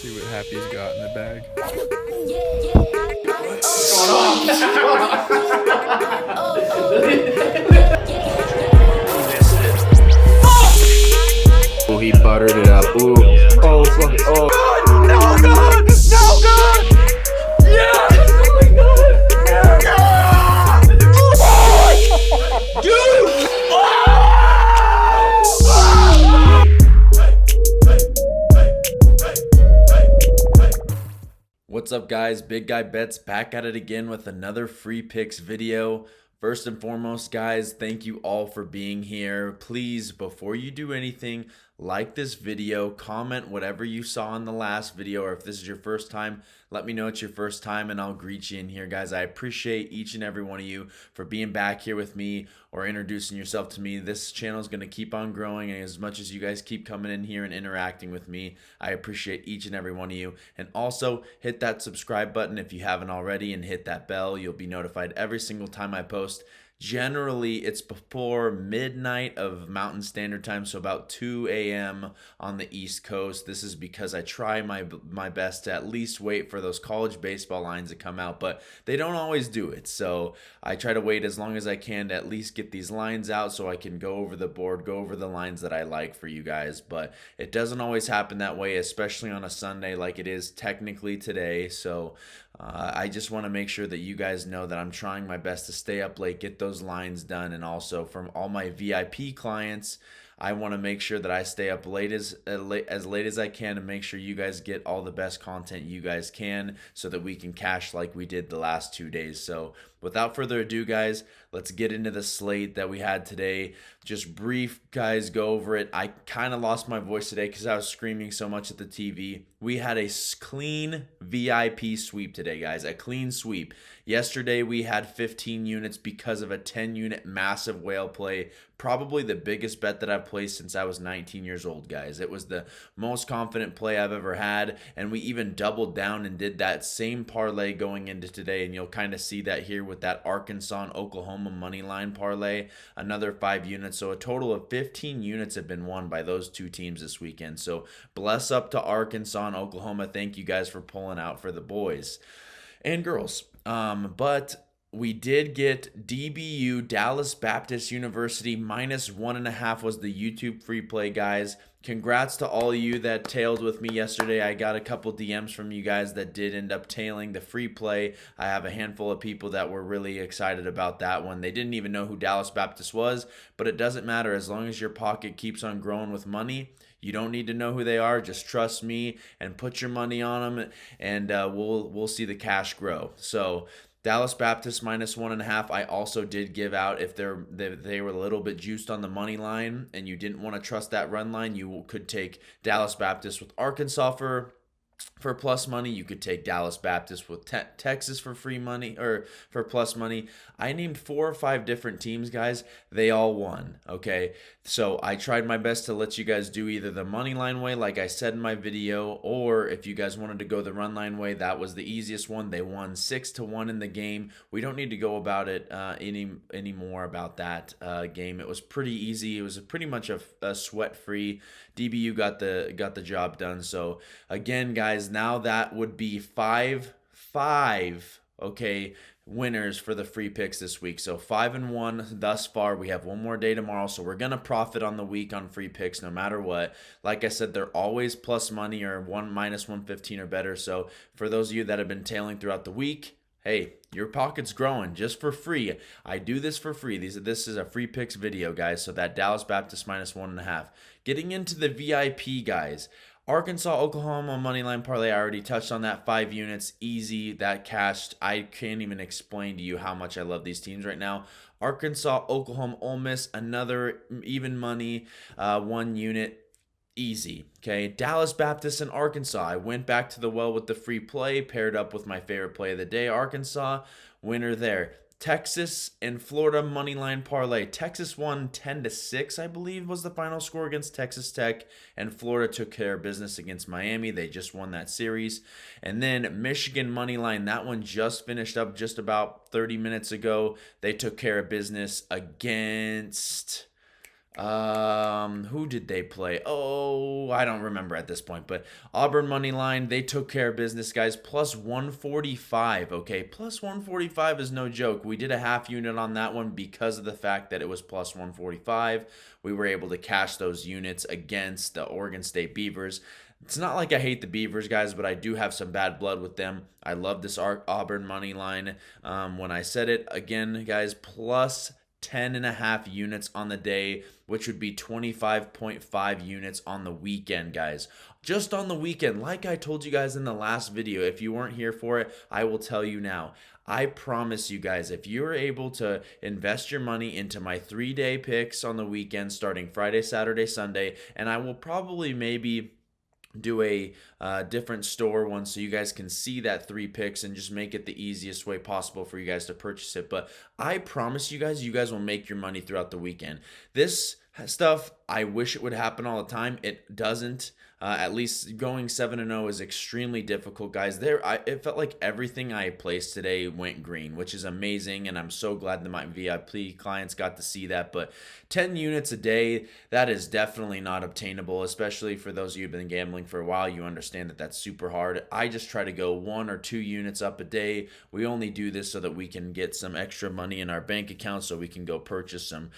See what Happy's got in the bag. Oh, he buttered it up. Ooh. Oh, fuck. Oh. No good! No good! Yes! Oh my god! Yes! Dude! What's up, guys? Big Guy Bets back at it again with another free picks video. First and foremost, guys, thank you all for being here. Please, before you do anything, like this video, comment whatever you saw in the last video, or if this is your first time, let me know it's your first time and I'll greet you in here, guys. I appreciate each and every one of you for being back here with me or introducing yourself to me. This channel is going to keep on growing, and as much as you guys keep coming in here and interacting with me, I appreciate each and every one of you. And also, hit that subscribe button if you haven't already, and hit that bell. You'll be notified every single time I post. Generally, it's before midnight of Mountain Standard Time, so about 2 a.m. on the East Coast. This is because I try my best to at least wait for those college baseball lines to come out, but they don't always do it. So I try to wait as long as I can to at least get these lines out so I can go over the board, go over the lines that I like for you guys. But it doesn't always happen that way, especially on a Sunday like it is technically today. So I just want to make sure that you guys know that I'm trying my best to stay up late, get those lines done, and also from all my VIP clients, I want to make sure that I stay up late as late as I can to make sure you guys get all the best content you guys can so that we can cash like we did the last 2 days. So without further ado, guys, let's get into the slate that we had today. Just brief, guys, go over it. I kind of lost my voice today because I was screaming so much at the TV. We had a clean VIP sweep today, guys, a clean sweep. Yesterday, we had 15 units because of a 10-unit massive whale play. Probably the biggest bet that I've placed since I was 19 years old, guys. It was the most confident play I've ever had, and we even doubled down and did that same parlay going into today, and you'll kind of see that here with that Arkansas and Oklahoma money line parlay, another 5 units. So a total of 15 units have been won by those two teams this weekend. So bless up to Arkansas and Oklahoma. Thank you guys for pulling out for the boys and girls. But we did get DBU, Dallas Baptist University, -1.5 was the YouTube free play, guys. Congrats to all of you that tailed with me yesterday. I got a couple DMs from you guys that did end up tailing the free play. I have a handful of people that were really excited about that one. They didn't even know who Dallas Baptist was, but it doesn't matter. As long as your pocket keeps on growing with money, you don't need to know who they are. Just trust me and put your money on them, and we'll see the cash grow. So Dallas Baptist -1.5. I also did give out if they were a little bit juiced on the money line and you didn't want to trust that run line, you could take Dallas Baptist with Arkansas for plus money. You could take Dallas Baptist with Texas for free money or for plus money. I named 4 or 5 different teams, guys. They all won, okay? So I tried my best to let you guys do either the money line way, like I said in my video, or if you guys wanted to go the run line way, that was the easiest one. They won 6-1 in the game. We don't need to go about it any more about that game. It was pretty easy. It was pretty much a sweat-free. DBU got the job done. So again, guys, now that would be five, okay, winners for the free picks this week. So 5-1 thus far. We have one more day tomorrow, so we're gonna profit on the week on free picks no matter what. Like I said, they're always plus money or -115 or better. So for those of you that have been tailing throughout the week, hey, your pocket's growing just for free. I do this for free. This is a free picks video, guys. So that Dallas Baptist -1.5. Getting into the VIP, guys. Arkansas, Oklahoma moneyline parlay. I already touched on that. 5 units, easy. That cashed. I can't even explain to you how much I love these teams right now. Arkansas, Oklahoma, Ole Miss, another even money, 1 unit. Easy. Okay, Dallas Baptist and Arkansas. I went back to the well with the free play, paired up with my favorite play of the day, Arkansas. Winner there. Texas and Florida moneyline parlay. Texas won 10-6, I believe, was the final score against Texas Tech, and Florida took care of business against Miami. They just won that series. And then Michigan moneyline. That one just finished up just about 30 minutes ago. They took care of business against Who did they play? Oh, I don't remember at this point, but Auburn money line, they took care of business, guys. Plus 145, okay? Plus 145 is no joke. We did a half unit on that one because of the fact that it was plus 145. We were able to cash those units against the Oregon State Beavers. It's not like I hate the Beavers, guys, but I do have some bad blood with them. I love this Auburn money line. When I said it, again, guys, plus 10.5 units on the day, which would be 25.5 units on the weekend, guys. Just on the weekend, like I told you guys in the last video. If you weren't here for it, I will tell you now. I promise you guys, if you're able to invest your money into my 3-day picks on the weekend, starting Friday, Saturday, Sunday, and I will probably maybe do a different store one so you guys can see that 3 picks and just make it the easiest way possible for you guys to purchase it. But I promise you guys will make your money throughout the weekend. This stuff, I wish it would happen all the time. It doesn't. At least going 7-0 is extremely difficult, guys. It felt like everything I placed today went green, which is amazing, and I'm so glad that my VIP clients got to see that. But 10 units a day, that is definitely not obtainable, especially for those of you who've been gambling for a while. You understand that that's super hard. I just try to go 1 or 2 units up a day. We only do this so that we can get some extra money in our bank account so we can go purchase some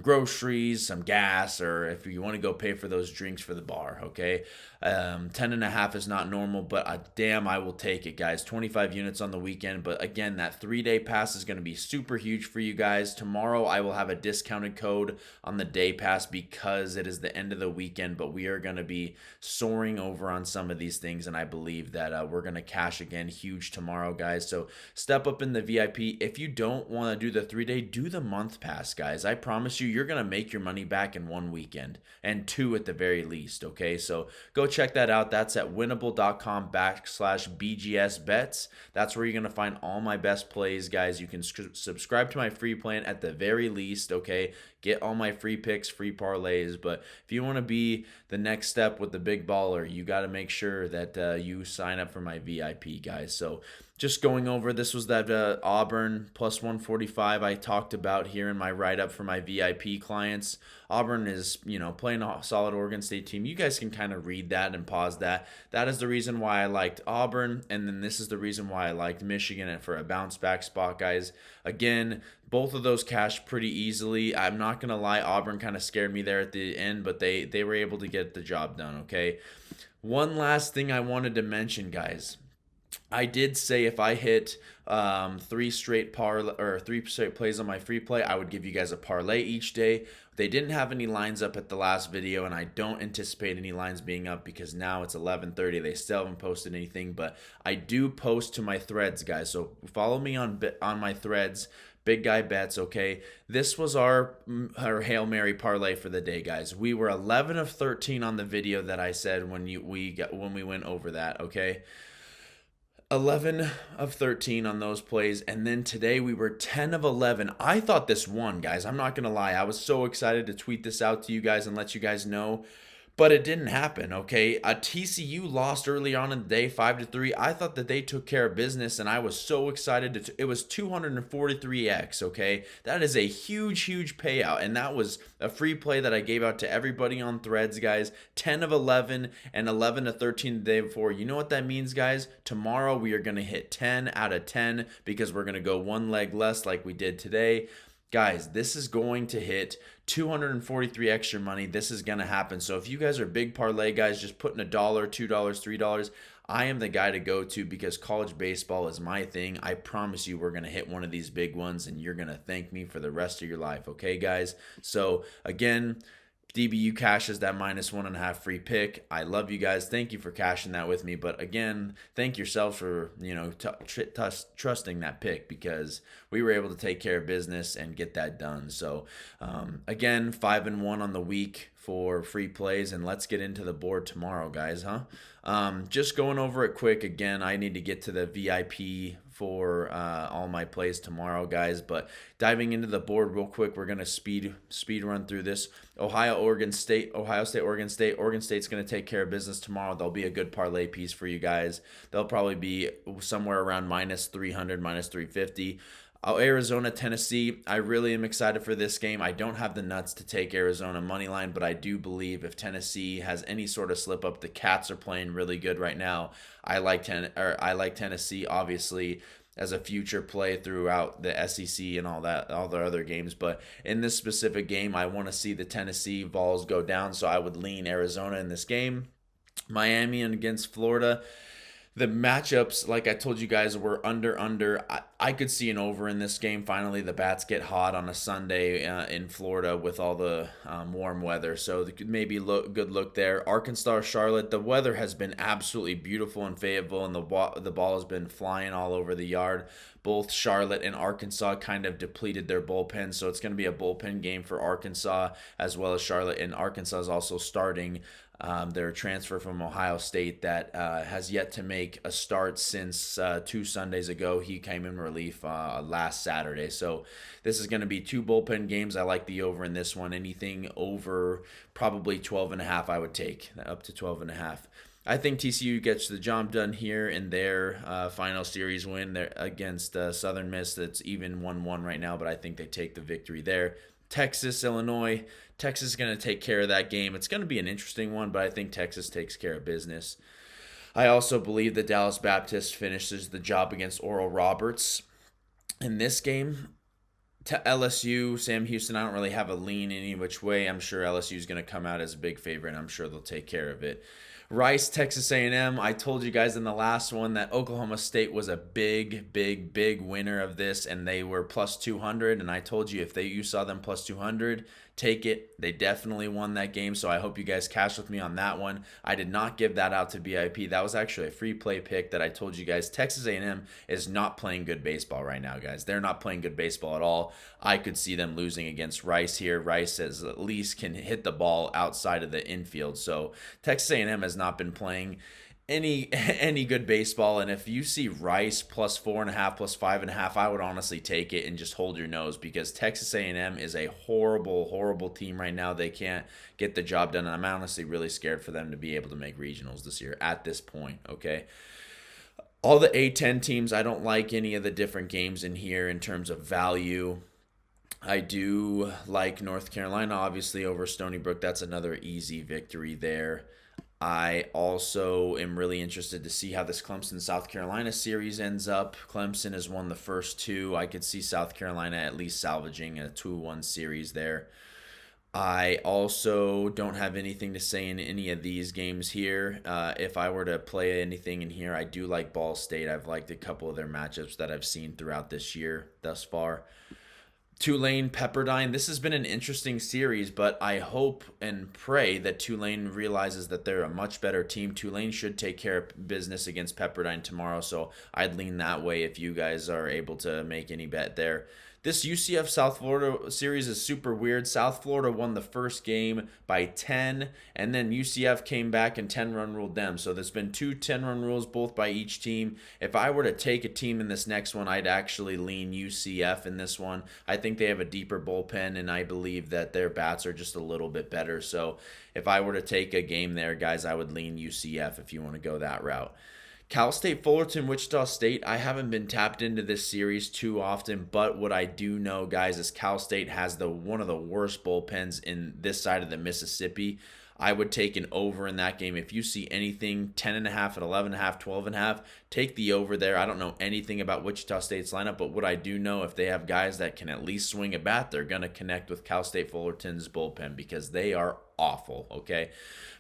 groceries, some gas, or if you want to go pay for those drinks for the bar, okay? 10.5 is not normal, but damn, I will take it, guys. 25 units on the weekend, but again, that 3-day pass is going to be super huge for you guys. Tomorrow, I will have a discounted code on the day pass because it is the end of the weekend, but we are going to be soaring over on some of these things, and I believe that we're going to cash again huge tomorrow, guys. So step up in the VIP. If you don't want to do the 3-day, do the month pass, guys. I promise you, you're going to make your money back in 1 weekend, and 2 at the very least, okay? So go check that out. That's at winnable.com/BGS bets. That's where you're going to find all my best plays, guys. You can subscribe to my free plan at the very least, okay? Get all my free picks, free parlays. But if you want to be the next step with the big baller, you got to make sure that you sign up for my VIP, guys. So just going over, this was that Auburn plus 145 I talked about here in my write-up for my VIP clients. Auburn is, playing a solid Oregon State team. You guys can kind of read that and pause that. That is the reason why I liked Auburn, and then this is the reason why I liked Michigan and for a bounce-back spot, guys. Again, both of those cashed pretty easily. I'm not going to lie, Auburn kind of scared me there at the end, but they were able to get the job done, okay? One last thing I wanted to mention, guys. I did say if I hit 3 straight plays on my free play, I would give you guys a parlay each day. They didn't have any lines up at the last video, and I don't anticipate any lines being up because now it's 11:30. They still haven't posted anything, but I do post to my threads, guys. So follow me on my threads. Big Guy Bets, okay? This was our Hail Mary parlay for the day, guys. We were 11 of 13 on the video that I said when we went over that, okay? 11 of 13 on those plays, and then today we were 10 of 11. I thought this won, guys. I'm not going to lie. I was so excited to tweet this out to you guys and let you guys know, but it didn't happen, okay? TCU lost early on in the day, 5-3. I thought that they took care of business, and I was so excited. It was 243x, okay? That is a huge, huge payout, and that was a free play that I gave out to everybody on threads, guys. 10 of 11 and 11 of 13 the day before. You know what that means, guys? Tomorrow we are going to hit 10 out of 10 because we're going to go one leg less like we did today. Guys, this is going to hit 243 extra money. This is going to happen. So if you guys are big parlay guys, just putting $1, $2, $3, I am the guy to go to because college baseball is my thing. I promise you we're going to hit one of these big ones and you're going to thank me for the rest of your life. Okay, guys? So again, DBU cashes that -1.5 free pick. I love you guys. Thank you for cashing that with me. But again, thank yourself for trusting that pick because we were able to take care of business and get that done. So again, 5-1 on the week for free plays, and let's get into the board tomorrow, guys. Just going over it quick again. I need to get to the VIP for all my plays tomorrow, guys. But diving into the board real quick, we're gonna speed run through this. Ohio State, Oregon State. Oregon State's gonna take care of business tomorrow. They'll be a good parlay piece for you guys. They'll probably be somewhere around -300, -350. Oh, Arizona, Tennessee. I really am excited for this game. I don't have the nuts to take Arizona money line, but I do believe if Tennessee has any sort of slip up, the Cats are playing really good right now. I like Tennessee obviously as a future play throughout the SEC and all that, all the other games. But in this specific game, I want to see the Tennessee Vols go down, so I would lean Arizona in this game. Miami and against Florida. The matchups, like I told you guys, were under. I could see an over in this game. Finally, the bats get hot on a Sunday in Florida with all the warm weather, so maybe good look there. Arkansas, Charlotte. The weather has been absolutely beautiful in Fayetteville, and the ball has been flying all over the yard. Both Charlotte and Arkansas kind of depleted their bullpen, so it's going to be a bullpen game for Arkansas as well as Charlotte. And Arkansas is also starting their transfer from Ohio State that has yet to make a start since 2 Sundays ago. He came in relief last Saturday. So this is going to be 2 bullpen games. I like the over in this one. Anything over probably 12.5 I would take, up to 12.5. I think TCU gets the job done here in their final series win there against Southern Miss. That's even 1-1 right now, but I think they take the victory there. Texas, Illinois. Texas is going to take care of that game. It's going to be an interesting one, but I think Texas takes care of business. I also believe that Dallas Baptist finishes the job against Oral Roberts. In this game, to LSU, Sam Houston, I don't really have a lean any which way. I'm sure LSU is going to come out as a big favorite, and I'm sure they'll take care of it. Rice, Texas A&M. I told you guys in the last one that Oklahoma State was a big winner of this, and they were plus 200. And I told you if you saw them plus 200, take it. They definitely won that game, so I hope you guys cash with me on that one. I did not give that out to BIP. That was actually a free play pick that I told you guys. Texas A&M is not playing good baseball right now, guys. They're not playing good baseball at all. I could see them losing against Rice here. Rice at least can hit the ball outside of the infield, so Texas A&M has not been playing any good baseball. And if you see Rice plus 4.5, plus 5.5, I would honestly take it and just hold your nose, because Texas A&M is a horrible team right now. They can't get the job done, and I'm honestly really scared for them to be able to make regionals this year at this point. Okay, all the A10 teams, I don't like any of the different games in here in terms of value. I do like North Carolina, obviously, over Stony Brook. That's another easy victory there. I also am really interested to see how this Clemson-South Carolina series ends up. Clemson has won the first 2. I could see South Carolina at least salvaging a 2-1 series there. I also don't have anything to say in any of these games here. If I were to play anything in here, I do like Ball State. I've liked a couple of their matchups that I've seen throughout this year thus far. Tulane, Pepperdine. This has been an interesting series, but I hope and pray that Tulane realizes that they're a much better team. Tulane should take care of business against Pepperdine tomorrow, so I'd lean that way if you guys are able to make any bet there. This UCF South Florida series is super weird. South Florida won the first game by 10, and then UCF came back and 10-run ruled them. So there's been 2 10-run rules, both by each team. If I were to take a team in this next one, I'd actually lean UCF in this one. I think they have a deeper bullpen, and I believe that their bats are just a little bit better. So if I were to take a game there, guys, I would lean UCF if you want to go that route. Cal State, Fullerton, Wichita State. I haven't been tapped into this series too often, but what I do know, guys, is Cal State has one of the worst bullpens in this side of the Mississippi. I would take an over in that game. If you see anything 10.5 at 11.5, 12.5, take the over there. I don't know anything about Wichita State's lineup, but what I do know, if they have guys that can at least swing a bat, they're going to connect with Cal State Fullerton's bullpen, because they are awful, okay?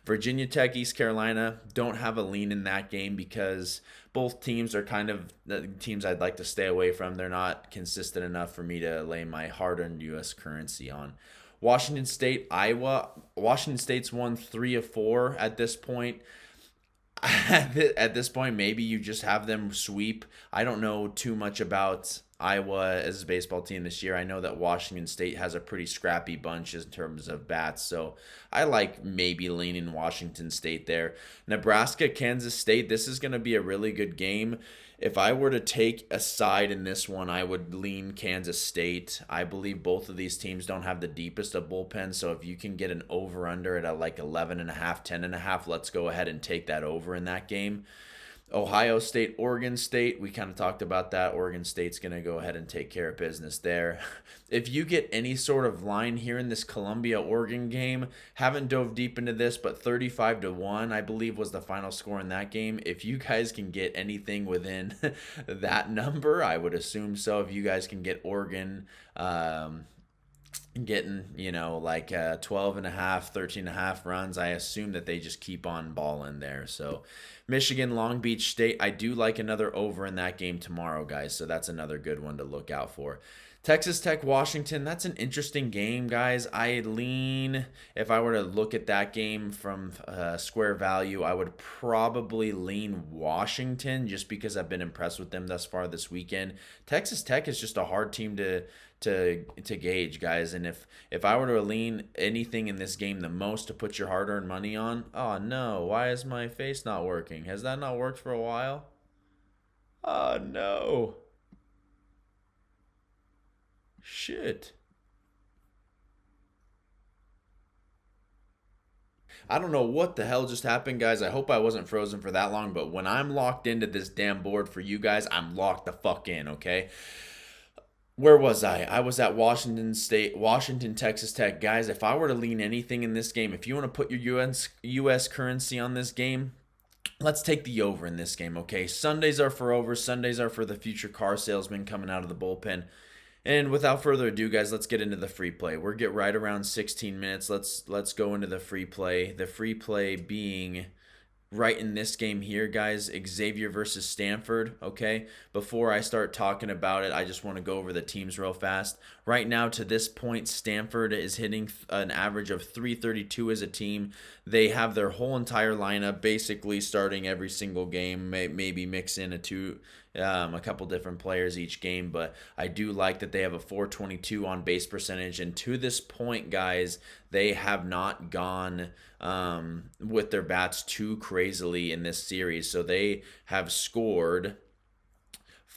Virginia Tech, East Carolina, don't have a lean in that game because both teams are kind of the teams I'd like to stay away from. They're not consistent enough for me to lay my hard-earned U.S. currency on. Washington State, Iowa. Washington State's won 3 of 4 at this point. At this point, maybe you just have them sweep. I don't know too much about Iowa as a baseball team this year. I know that Washington State has a pretty scrappy bunch in terms of bats, so I like maybe leaning Washington State there. Nebraska, Kansas State, this is going to be a really good game. If I were to take a side in this one, I would lean Kansas State. I believe both of these teams don't have the deepest of bullpens, so if you can get an over-under at like 11.5, 10.5, let's go ahead and take that over in that game. Ohio State, Oregon State, we kind of talked about that. Oregon State's going to go ahead and take care of business there. If you get any sort of line here in this Columbia Oregon game, haven't dove deep into this, but 35-1, I believe, was the final score in that game. If you guys can get anything within that number, I would assume so. If you guys can get Oregon, getting, you know, like 12 and a half, 13 and a half runs, I assume that they just keep on balling there. So Michigan, Long Beach State, I do like another over in that game tomorrow, guys. So that's another good one to look out for. Texas Tech, Washington, that's an interesting game, guys. I lean, if I were to look at that game from square value, I would probably lean Washington just because I've been impressed with them thus far this weekend. Texas Tech is just a hard team to gauge, guys. And if I were to lean anything in this game the most to put your hard-earned money on, oh no, why is my face not working? Has that not worked for a while? Oh no. Shit. I don't know what the hell just happened, guys. I hope I wasn't frozen for that long, but when I'm locked into this damn board for you guys, I'm locked the fuck in, okay? Where was I? I was at Washington State, Washington, Texas Tech. Guys, if I were to lean anything in this game, if you want to put your US currency on this game, let's take the over in this game, okay? Sundays are for over. Sundays are for the future car salesman coming out of the bullpen. And without further ado, guys, let's get into the free play. We're get right around 16 minutes. Let's go into the free play. The free play being right in this game here, guys, Xavier versus Stanford, okay? Before I start talking about it, I just want to go over the teams real fast. Right now, to this point, Stanford is hitting an average of 332 as a team. They have their whole entire lineup basically starting every single game, maybe mix in a couple different players each game, but I do like that they have a 422 on base percentage, and to this point, guys, they have not gone with their bats too crazily in this series. So they have scored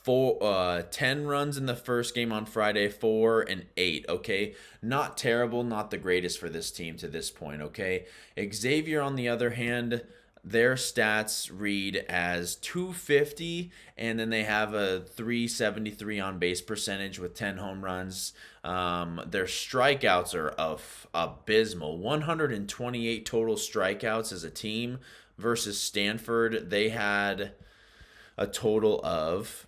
10 runs in the first game on Friday, 4 and 8, okay? Not terrible, not the greatest for this team to this point, okay? Xavier, on the other hand, their stats read as 250, and then they have a 373 on base percentage with 10 home runs. Their strikeouts are abysmal. 128 total strikeouts as a team versus Stanford. They had a total of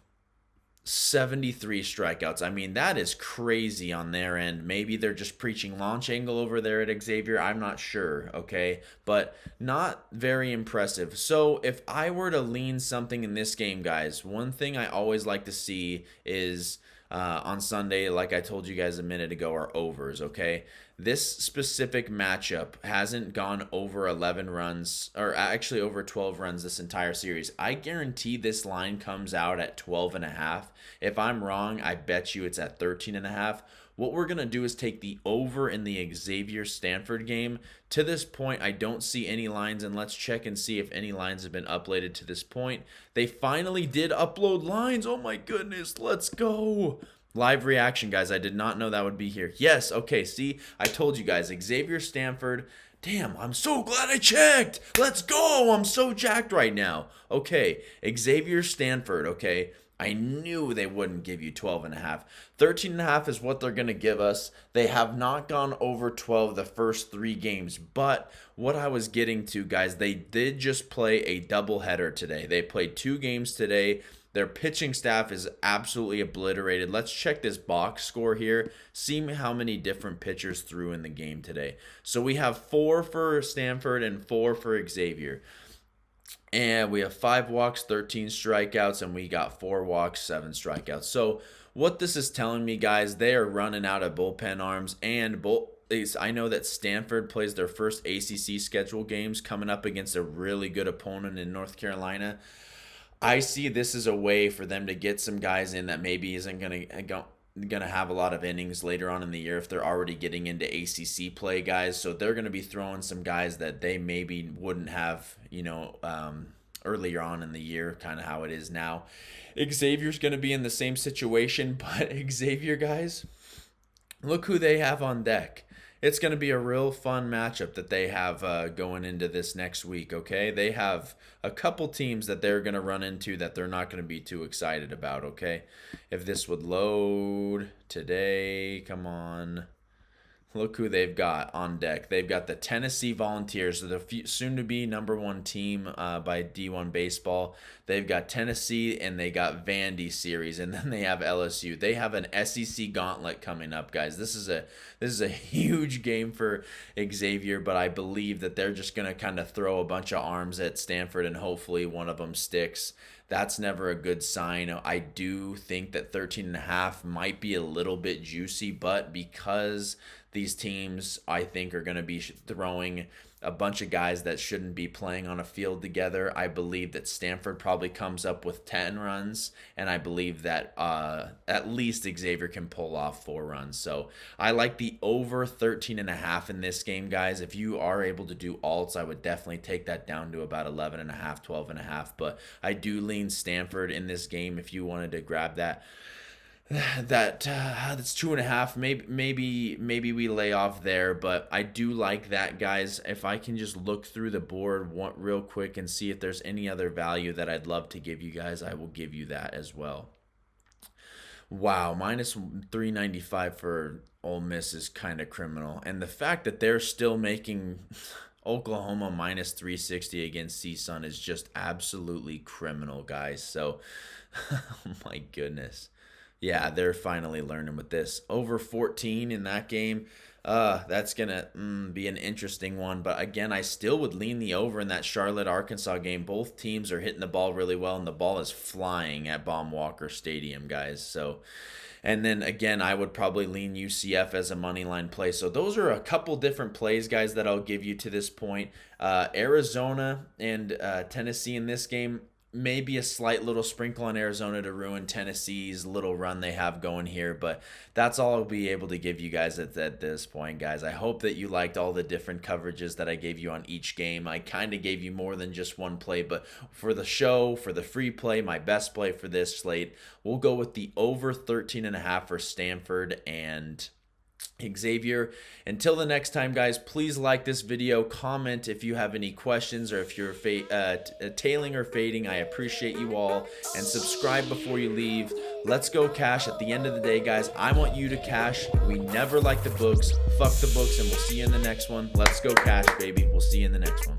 73 strikeouts. I mean, that is crazy on their end. Maybe they're just preaching launch angle over there at Xavier. I'm not sure, okay? But not very impressive. So if I were to lean something in this game, guys, one thing I always like to see is on Sunday, like I told you guys a minute ago, are overs, okay? This specific matchup hasn't gone over 11 runs, or actually over 12 runs this entire series. I guarantee this line comes out at 12 and a half. If I'm wrong, I bet you it's at 13 and a half. What we're going to do is take the over in the Xavier Stanford game. To this point, I don't see any lines, and let's check and see if any lines have been uploaded to this point. They finally did upload lines. Oh my goodness, let's go. Live reaction, guys. I did not know that would be here. Yes, okay, see, I told you guys, Xavier Stanford. Damn, I'm so glad I checked. Let's go. I'm so jacked right now. Okay, Xavier Stanford, okay. I knew they wouldn't give you 12 and a half. 13 and a half is what they're going to give us. They have not gone over 12 the first 3 games. But what I was getting to, guys, they did just play a doubleheader today. They played 2 games today. Their pitching staff is absolutely obliterated. Let's check this box score here. See how many different pitchers threw in the game today. So we have 4 for Stanford and 4 for Xavier. And we have 5 walks, 13 strikeouts, and we got 4 walks, 7 strikeouts. So what this is telling me, guys, they are running out of bullpen arms. And I know that Stanford plays their first ACC schedule games coming up against a really good opponent in North Carolina. I see this as a way for them to get some guys in that maybe isn't going to have a lot of innings later on in the year if they're already getting into ACC play, guys. So they're going to be throwing some guys that they maybe wouldn't have, earlier on in the year, kind of how it is now. Xavier's going to be in the same situation, but Xavier, guys, look who they have on deck. it's going to be a real fun matchup that they have going into this next week, okay? They have a couple teams that they're going to run into that they're not going to be too excited about, okay? If this would load today, come on. Look who they've got on deck. They've got the Tennessee Volunteers, the soon-to-be #1 team by D1 Baseball. They've got Tennessee, and they got Vandy series, and then they have LSU. They have an SEC gauntlet coming up, guys. This is a huge game for Xavier, but I believe that they're just going to kind of throw a bunch of arms at Stanford, and hopefully one of them sticks. That's never a good sign. I do think that 13.5 might be a little bit juicy, but because these teams, I think, are going to be throwing a bunch of guys that shouldn't be playing on a field together, I believe that Stanford probably comes up with 10 runs, and I believe that at least Xavier can pull off 4 runs. So I like the over 13.5 in this game, guys. If you are able to do alts, I would definitely take that down to about 11.5, 12.5. But I do lean Stanford in this game if you wanted to grab that. That's 2.5. Maybe we lay off there, but I do like that, guys. If I can just look through the board real quick and see if there's any other value that I'd love to give you guys, I will give you that as well. Wow, minus 395 for Ole Miss is kind of criminal, and the fact that they're still making Oklahoma minus 360 against CSUN is just absolutely criminal, guys. So, oh my goodness. Yeah, they're finally learning with this. Over 14 in that game, that's going to be an interesting one. But again, I still would lean the over in that Charlotte-Arkansas game. Both teams are hitting the ball really well, and the ball is flying at Baum Walker Stadium, guys. So, and then again, I would probably lean UCF as a money line play. So those are a couple different plays, guys, that I'll give you to this point. Arizona and Tennessee in this game, maybe a slight little sprinkle on Arizona to ruin Tennessee's little run they have going here, but that's all I'll be able to give you guys at this point, guys. I hope that you liked all the different coverages that I gave you on each game. I kind of gave you more than just one play, but for the show, for the free play, my best play for this slate, we'll go with the over 13.5 for Stanford and Xavier. Until the next time, guys, please like this video, comment if you have any questions, or if you're tailing or fading. I appreciate you all, and subscribe before you leave. Let's go cash. At the end of the day, guys, I want you to cash. We never like the books. Fuck the books, and we'll see you in the next one. Let's go cash, baby. We'll see you in the next one.